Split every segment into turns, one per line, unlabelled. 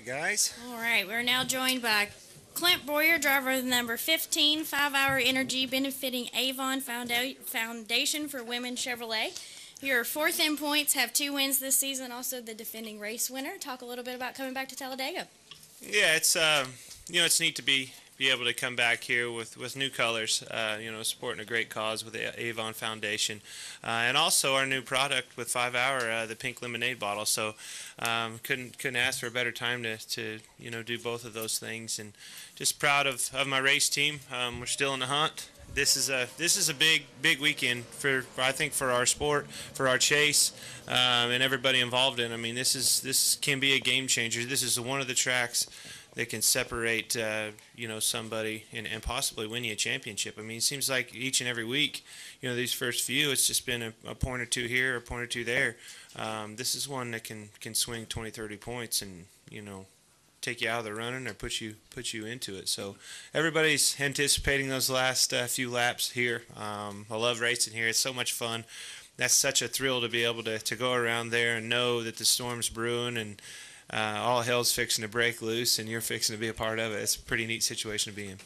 Hey guys.
All right, we're now joined by Clint Bowyer, driver of the number 15, 5-Hour Energy, benefiting Avon Foundation for Women Chevrolet. You're fourth in points, have 2 wins this season, also the defending race winner. Talk a little bit about coming back to Talladega.
Yeah, it's it's neat to be able to come back here with new colors. Supporting a great cause with the Avon Foundation, and also our new product with 5-Hour, the pink lemonade bottle. So couldn't ask for a better time to do both of those things, and just proud of my race team. We're still in the hunt. This is a big weekend for I think for our sport, for our chase, and everybody involved in. I mean, this can be a game changer. This is one of the tracks that can separate somebody and possibly win you a championship. I mean, it seems like each and every week, these first few, it's just been a point or two here, a point or two there. This is one that can swing 20, 30 points and take you out of the running or put you into it. So everybody's anticipating those last few laps here. I love racing here. It's so much fun. That's such a thrill to be able to go around there and know that the storm's brewing and all hell's fixing to break loose and you're fixing to be a part of it. It's a pretty neat situation to be in.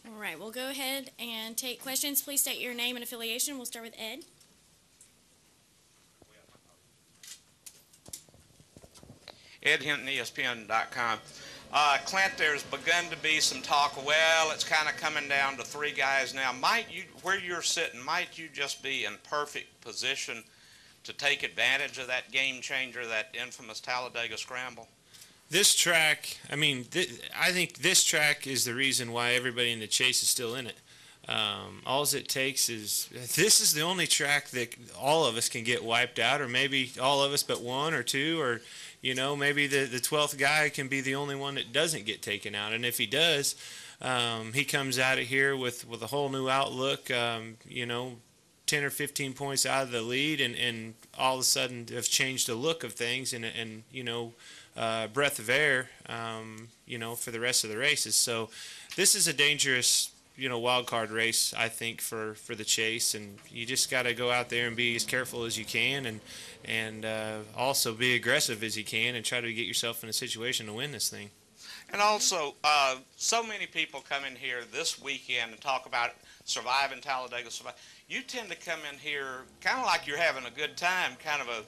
All right, we'll go ahead and take questions. Please state your name and affiliation. We'll start with Ed.
Ed Hinton, ESPN.com. Clint, there's begun to be some talk. Well, it's kind of coming down to 3 guys now. Where you're sitting, might you just be in perfect position to take advantage of that game changer, that infamous Talladega Scramble?
This track, I mean, I think this track is the reason why everybody in the chase is still in it. All it takes is, this is the only track that all of us can get wiped out, or maybe all of us but 1 or 2, or maybe the 12th guy can be the only one that doesn't get taken out. And if he does, he comes out of here with a whole new outlook, 10 or 15 points out of the lead, and all of a sudden have changed the look of things and breath of air, for the rest of the races. So this is a dangerous, wild card race, I think, for the chase, and you just got to go out there and be as careful as you can, and also be aggressive as you can, and try to get yourself in a situation to win this thing.
And also, so many people come in here this weekend and talk about surviving Talladega. You tend to come in here kind of like you're having a good time, kind of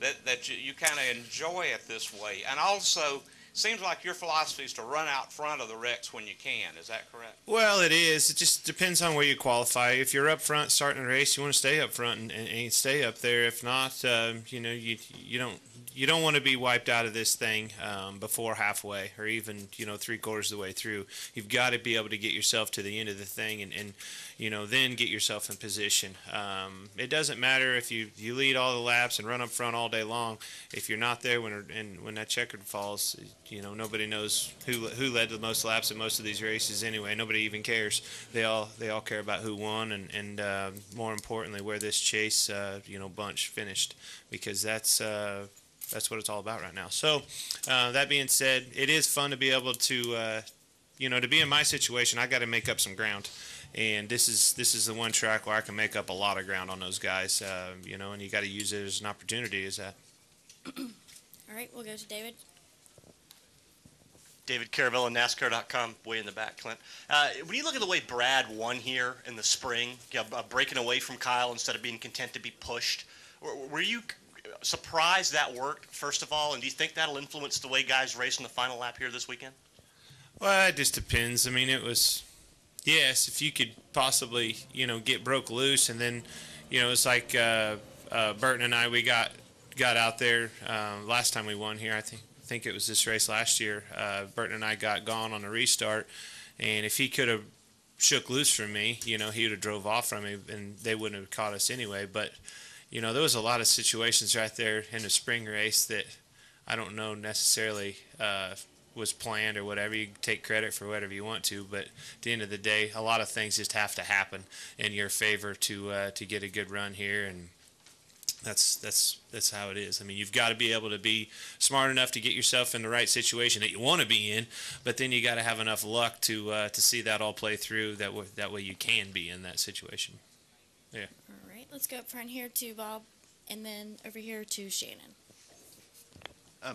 that you kind of enjoy it this way. And also, seems like your philosophy is to run out front of the wrecks when you can. Is that correct?
Well, it is. It just depends on where you qualify. If you're up front starting a race, you want to stay up front and stay up there. If not, you don't want to be wiped out of this thing before halfway or even 3/4 of the way through. You've got to be able to get yourself to the end of the thing and then get yourself in position. It doesn't matter if you lead all the laps and run up front all day long. If you're not there when that checkered falls, nobody knows who led the most laps in most of these races anyway. Nobody even cares. They all care about who won and more importantly where this chase bunch finished, because that's what it's all about right now. So that being said, it is fun to be able to to be in my situation. I got to make up some ground, and this is the one track where I can make up a lot of ground on those guys. And you got to use it as an opportunity. Is that?
All right, we'll go to David.
David Caravella, NASCAR.com, way in the back, Clint. When you look at the way Brad won here in the spring, breaking away from Kyle instead of being content to be pushed, were you surprised that worked, first of all, and do you think that'll influence the way guys race in the final lap here this weekend?
Well, it just depends. I mean, it was, yes, if you could possibly, get broke loose, and then, it's like Burton and I, we got out there last time we won here. I think it was this race last year. Burton and I got gone on a restart, and if he could have shook loose from me, he would have drove off from me, and they wouldn't have caught us anyway. But there was a lot of situations right there in the spring race that I don't know necessarily was planned or whatever. You can take credit for whatever you want to, but at the end of the day, a lot of things just have to happen in your favor to get a good run here, and that's how it is. I mean, you've got to be able to be smart enough to get yourself in the right situation that you want to be in, but then you got to have enough luck to see that all play through. That way you can be in that situation. Yeah.
All right, let's go up front here to Bob, and then over here to Shannon.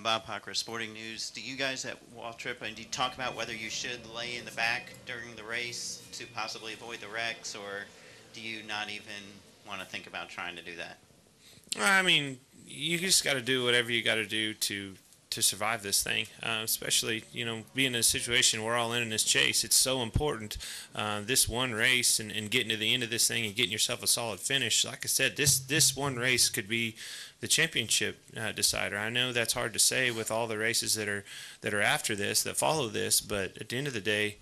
Bob Hocker, Sporting News. Do you guys at Waltrip, and do you talk about whether you should lay in the back during the race to possibly avoid the wrecks, or do you not even want to think about trying to do that?
I mean, you just got to do whatever you got to do to survive this thing, especially, being in a situation we're all in this chase. It's so important, this one race and getting to the end of this thing and getting yourself a solid finish. Like I said, this one race could be the championship decider. I know that's hard to say with all the races that are after this, that follow this, but at the end of the day,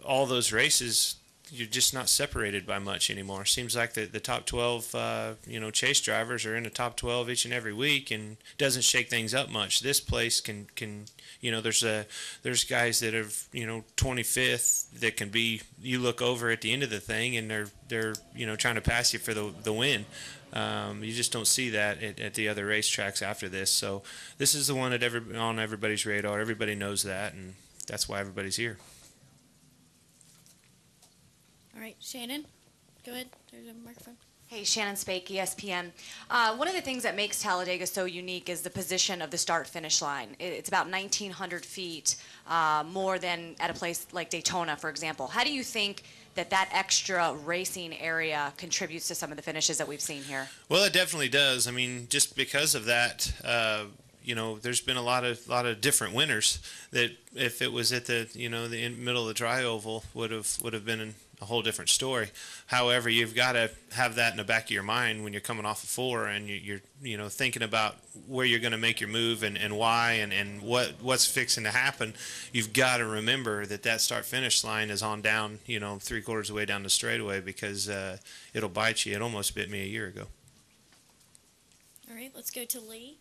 all those races, you're just not separated by much anymore. Seems like the top 12, chase drivers are in the top 12 each and every week, and doesn't shake things up much. This place can there's guys that have 25th that can be. You look over at the end of the thing, and they're trying to pass you for the win. You just don't see that at the other racetracks after this. So this is the one that on everybody's radar. Everybody knows that, and that's why everybody's here.
All right, Shannon, go ahead. There's a microphone.
Hey, Shannon Spake, ESPN. One of the things that makes Talladega so unique is the position of the start-finish line. It's about 1,900 feet, more than at a place like Daytona, for example. How do you think that extra racing area contributes to some of the finishes that we've seen here?
Well, it definitely does. I mean, just because of that, there's been a lot of different winners that if it was at the middle of the dry oval would have been a whole different story. However, you've got to have that in the back of your mind when you're coming off of 4 and you're thinking about where you're going to make your move and why and what's fixing to happen. You've got to remember that start finish line is on down 3/4 of the way down the straightaway, because it'll bite you. It almost bit me a year ago.
All right, let's go to Lee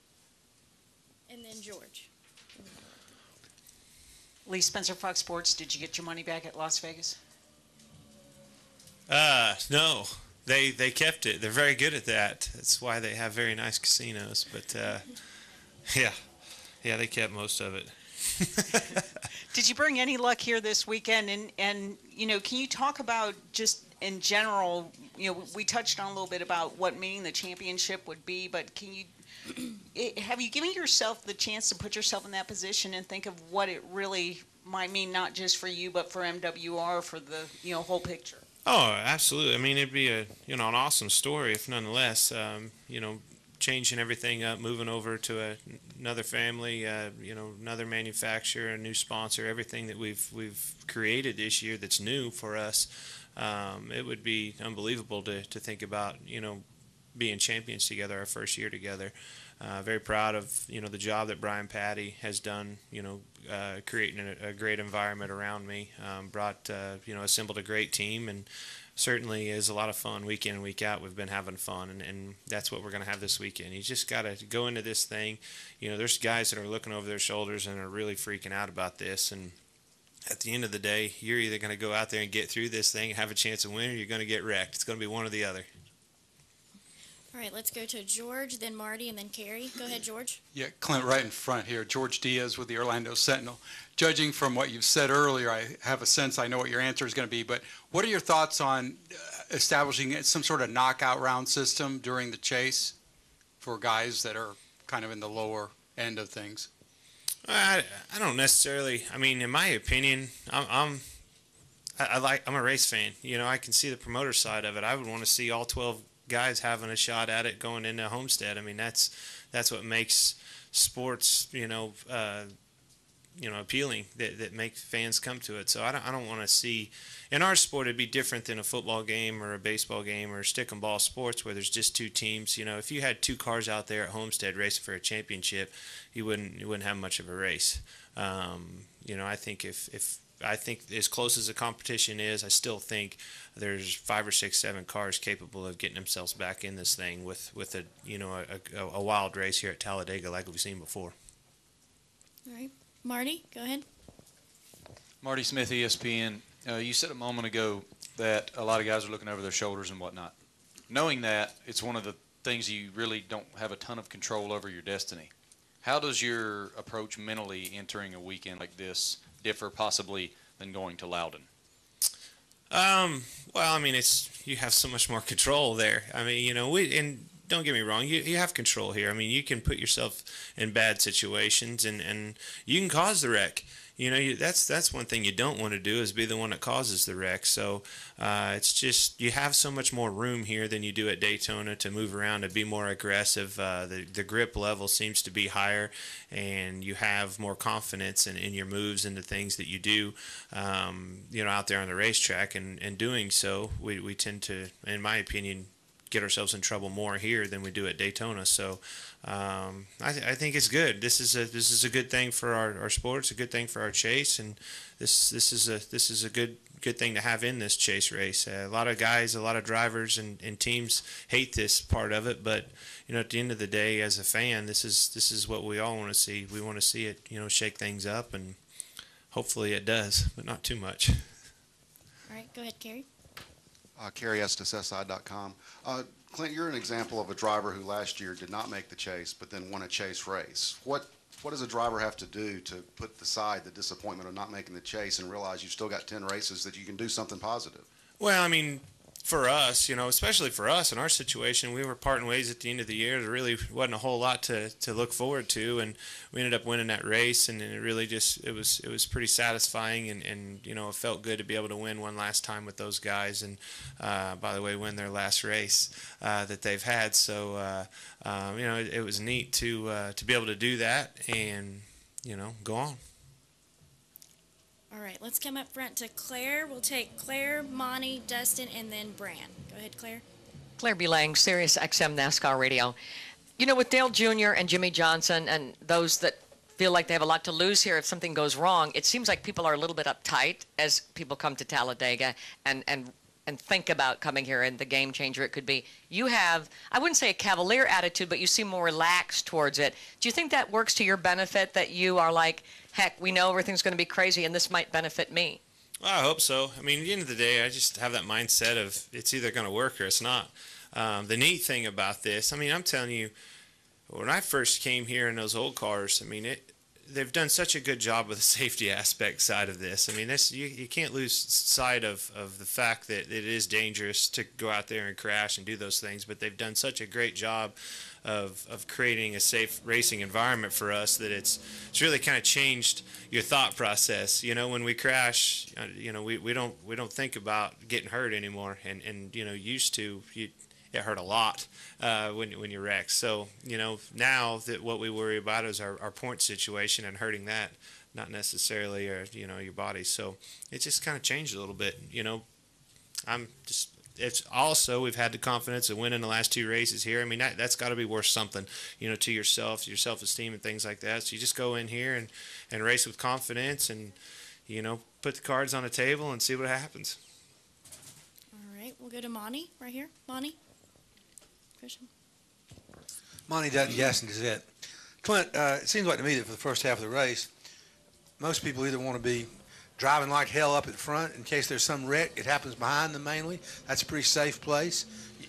and then George.
Lee Spencer, Fox Sports. Did you get your money back at Las Vegas?
No, they kept it. They're very good at that. That's why they have very nice casinos. But yeah, they kept most of it.
Did you bring any luck here this weekend? And can you talk about just in general? We touched on a little bit about what meaning the championship would be, but have you given yourself the chance to put yourself in that position and think of what it really might mean, not just for you, but for MWR, for the whole picture?
Oh, absolutely. I mean, it'd be an awesome story if none less. Changing everything up, moving over to another family, another manufacturer, a new sponsor, everything that we've created this year that's new for us. It would be unbelievable to think about, being champions together our first year together. Very proud of the job that Brian Patty has done, creating a great environment around me. Assembled a great team, and certainly is a lot of fun week in and week out. We've been having fun, and that's what we're going to have this weekend. You just got to go into this thing. There's guys that are looking over their shoulders and are really freaking out about this, and at the end of the day, you're either going to go out there and get through this thing and have a chance to win, or you're going to get wrecked. It's going to be one or the other.
All right, let's go to George, then Marty, and then Carrie. Go ahead, George.
Yeah, Clint, right in front here. George Diaz with the Orlando Sentinel. Judging from what you've said earlier, I have a sense I know what your answer is going to be, but what are your thoughts on establishing some sort of knockout round system during the chase for guys that are kind of in the lower end of things?
I don't necessarily. I mean, in my opinion, I'm a race fan. I can see the promoter side of it. I would want to see all 12 guys having a shot at it going into Homestead. I mean, that's what makes sports, appealing, that makes fans come to it. So I don't want to see, in our sport, it'd be different than a football game or a baseball game or stick and ball sports where there's just 2 teams. If you had 2 cars out there at Homestead racing for a championship, you wouldn't have much of a race. I think I think as close as the competition is, I still think there's 5 or 6, 7 cars capable of getting themselves back in this thing with a wild race here at Talladega like we've seen before.
All right, Marty, go ahead.
Marty Smith, ESPN. You said a moment ago that a lot of guys are looking over their shoulders and whatnot. Knowing that, it's one of the things you really don't have a ton of control over your destiny. How does your approach mentally entering a weekend like this differ possibly than going to Loudon?
Well, I mean, you have so much more control there. I mean, don't get me wrong, you have control here. I mean, you can put yourself in bad situations, and you can cause the wreck. That's one thing you don't want to do, is be the one that causes the wreck. So it's just, you have so much more room here than you do at Daytona to move around, to be more aggressive. The grip level seems to be higher, and you have more confidence in your moves and the things that you do, out there on the racetrack. And doing so, we tend to, in my opinion, get ourselves in trouble more here than we do at Daytona. So I think it's good. This is a good thing for our sport. It's a good thing for our chase, and this is a good thing to have in this chase race. A lot of guys, a lot of drivers and teams hate this part of it, but at the end of the day, as a fan, this is what we all want to see. We want to see it shake things up, and hopefully it does, but not too much.
All right, go ahead, Kerry.
Kerry Estes, SI.com. Clint, you're an example of a driver who last year did not make the chase, but then won a chase race. What does a driver have to do to put aside the disappointment of not making the chase and realize you've still got 10 races that you can do something positive?
Well, I mean, for us, especially for us in our situation, we were parting ways at the end of the year. There really wasn't a whole lot to look forward to, and we ended up winning that race, and it really just, it was pretty satisfying, and it felt good to be able to win one last time with those guys, and by the way, win their last race that they've had. So it was neat to be able to do that and go on.
All right, let's come up front to Claire. We'll take Claire, Monty, Dustin, and then Bran. Go ahead, Claire.
Claire B. Lang, Sirius XM NASCAR Radio. With Dale Jr. and Jimmy Johnson and those that feel like they have a lot to lose here if something goes wrong, it seems like people are a little bit uptight as people come to Talladega and think about coming here and the game changer it could be. You have, I wouldn't say a cavalier attitude, but you seem more relaxed towards it. Do you think that works to your benefit, that you are like, heck, we know everything's going to be crazy and this might benefit me?
Well, I hope so. I mean, at the end of the day, I just have that mindset of it's either going to work or it's not. The neat thing about this, I mean, I'm telling you, when I first came here in those old cars, I mean, they've done such a good job with the safety aspect side of this. I mean, you can't lose sight of the fact that it is dangerous to go out there and crash and do those things, but they've done such a great job of creating a safe racing environment for us that it's really kind of changed your thought process. When we crash, we don't think about getting hurt anymore, and used to, it hurt a lot when you wreck. So now that what we worry about is our point situation and hurting that, not necessarily your body. So it just kind of changed a little bit. It's also, we've had the confidence of winning the last 2 races here. I mean, that's got to be worth something, to yourself, your self-esteem and things like that. So you just go in here and race with confidence and, put the cards on the table and see what happens.
All right, we'll go to Monty right here. Monty? Christian?
Monty Dutton, Gaston Gazette. Clint, it seems like to me that for the first half of the race, most people either want to be driving like hell up at front in case there's some wreck. It happens behind them mainly. That's a pretty safe place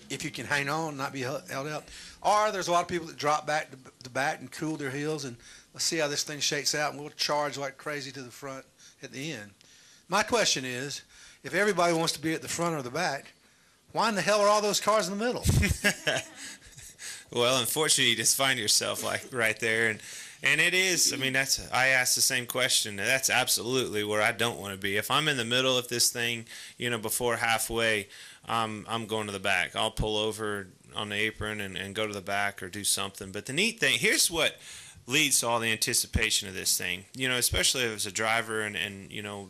if you can hang on and not be held up. Or there's a lot of people that drop back to the back and cool their heels, and let's see how this thing shakes out, and we'll charge like crazy to the front at the end. My question is, if everybody wants to be at the front or the back, why in the hell are all those cars in the middle?
Well, unfortunately, you just find yourself like right there, and it is. I mean, I asked the same question. That's absolutely where I don't want to be. If I'm in the middle of this thing, before halfway, I'm going to the back. I'll pull over on the apron and go to the back or do something. But the neat thing, here's what leads to all the anticipation of this thing, especially as a driver and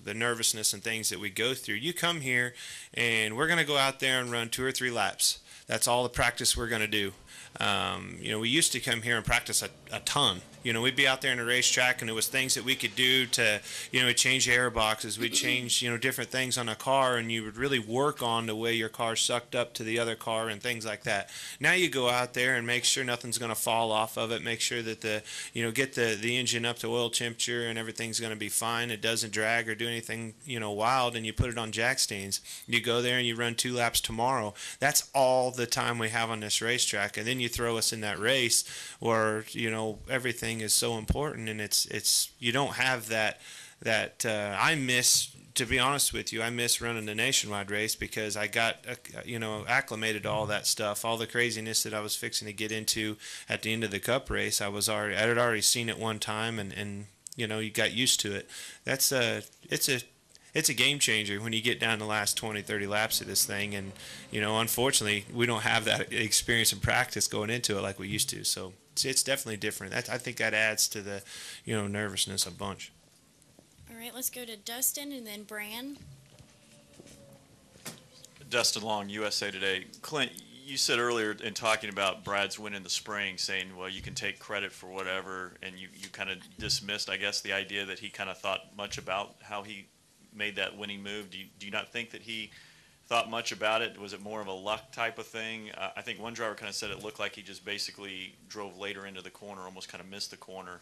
the nervousness and things that we go through. You come here and we're going to go out there and run 2 or 3 laps. That's all the practice we're going to do. We used to come here and practice a ton. We'd be out there in the racetrack, and there was things that we could do to, change air boxes. We'd change, different things on a car, and you would really work on the way your car sucked up to the other car and things like that. Now you go out there and make sure nothing's going to fall off of it. Make sure that get the engine up to oil temperature and everything's going to be fine. It doesn't drag or do anything, wild, and you put it on jack stands. You go there and you run 2 laps tomorrow. That's all the time we have on this racetrack and then you throw us in that race where everything is so important, and it's you don't have that. I miss, to be honest with you, I miss running the nationwide race because I got acclimated to all that stuff, all the craziness that I was fixing to get into at the end of the Cup race. I had already seen it one time, and you got used to it. It's a game changer when you get down the last 20, 30 laps of this thing, and unfortunately we don't have that experience and practice going into it like we used to. So it's definitely different. I think that adds to the nervousness a bunch.
All right, let's go to Dustin and then Bran.
Dustin Long, USA Today. Clint, you said earlier in talking about Brad's win in the spring, saying, well, you can take credit for whatever, and you kind of dismissed, I guess, the idea that he kind of thought much about how he made that winning move. Do you not think that he thought much about it? Was it more of a luck type of thing? I think one driver kind of said it looked like he just basically drove later into the corner, almost kind of missed the corner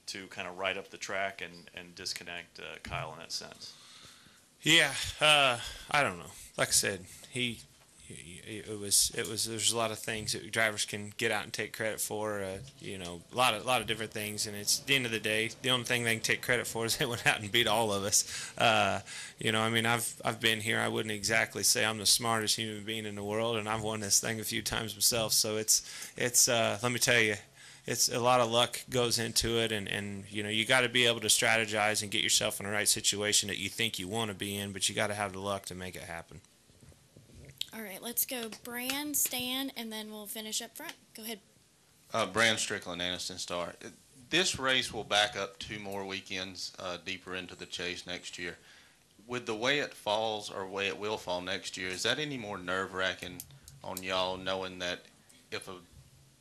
to kind of ride up the track and disconnect Kyle in that sense.
Yeah, I don't know. Like I said, there's a lot of things that drivers can get out and take credit for, a lot of different things, and it's at the end of the day, the only thing they can take credit for is they went out and beat all of us. I've been here. I wouldn't exactly say I'm the smartest human being in the world, and I've won this thing a few times myself. So it's let me tell you, it's a lot of luck goes into it, and you got to be able to strategize and get yourself in the right situation that you think you want to be in, but you got to have the luck to make it happen.
All right, let's go Bran, Stan, and then we'll finish up front. Go ahead.
Bran Strickland, Anniston Star. This race will back up 2 more weekends deeper into the chase next year. With the way it falls, or way it will fall next year, is that any more nerve-wracking on y'all, knowing that if a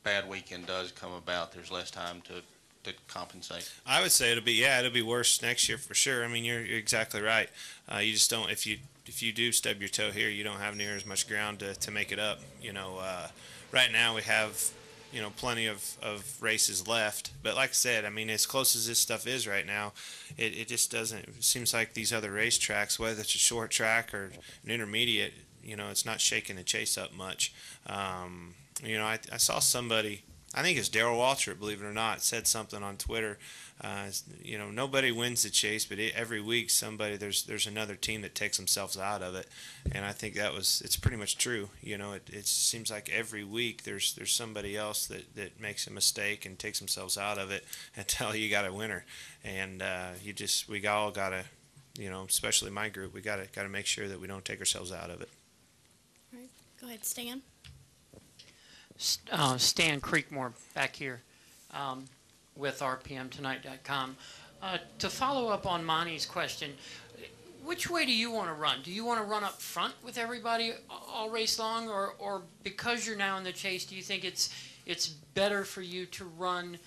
bad weekend does come about, there's less time to compensate?
I would say it'll be worse next year for sure. I mean, you're exactly right. You just don't, if you do stub your toe here, you don't have near as much ground to make it up. Right now we have plenty of races left, but like I said, I mean, as close as this stuff is right now, it just doesn't. It seems like these other racetracks, whether it's a short track or an intermediate, it's not shaking the chase up much. I saw somebody, I think it's Darrell Waltrip, believe it or not, said something on Twitter. Nobody wins the chase, but every week there's another team that takes themselves out of it, and I think it's pretty much true. It seems like every week there's somebody else that makes a mistake and takes themselves out of it until you got a winner, and we all got to, especially my group, we got to make sure that we don't take ourselves out of it.
All right, go ahead, Stan.
Stan Creekmore back here with RPMTonight.com. To follow up on Monty's question, which way do you want to run? Do you want to run up front with everybody all race long, or because you're now in the chase, do you think it's better for you to run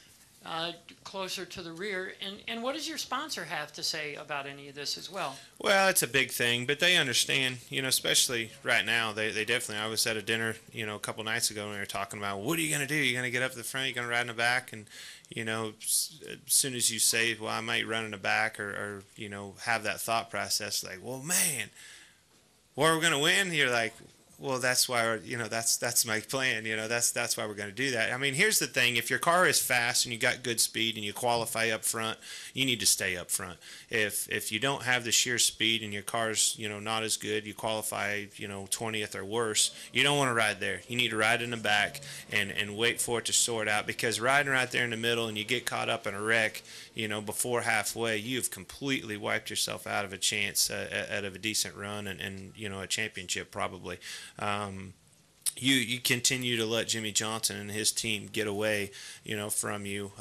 closer to the rear? And what does your sponsor have to say about any of this as well?
Well, it's a big thing, but they understand, especially right now. They definitely, I was at a dinner, a couple nights ago, and we were talking about, what are you going to do? You're going to get up to the front, you're going to ride in the back, and, as soon as you say, well, I might run in the back or have that thought process, like, well, man, where are we going to win? You're like, well, that's why, that's my plan. That's why we're going to do that. I mean, here's the thing. If your car is fast and you got good speed and you qualify up front, you need to stay up front. If you don't have the sheer speed and your car's, not as good, you qualify, 20th or worse, you don't want to ride there. You need to ride in the back and wait for it to sort out, because riding right there in the middle and you get caught up in a wreck, before halfway, you've completely wiped yourself out of a chance out of a decent run and a championship probably. You continue to let Jimmy Johnson and his team get away, from you.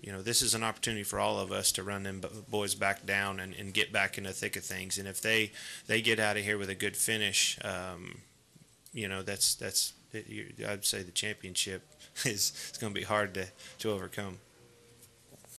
This is an opportunity for all of us to run them boys back down and get back in the thick of things. And if they get out of here with a good finish, I'd say the championship is going to be hard to overcome.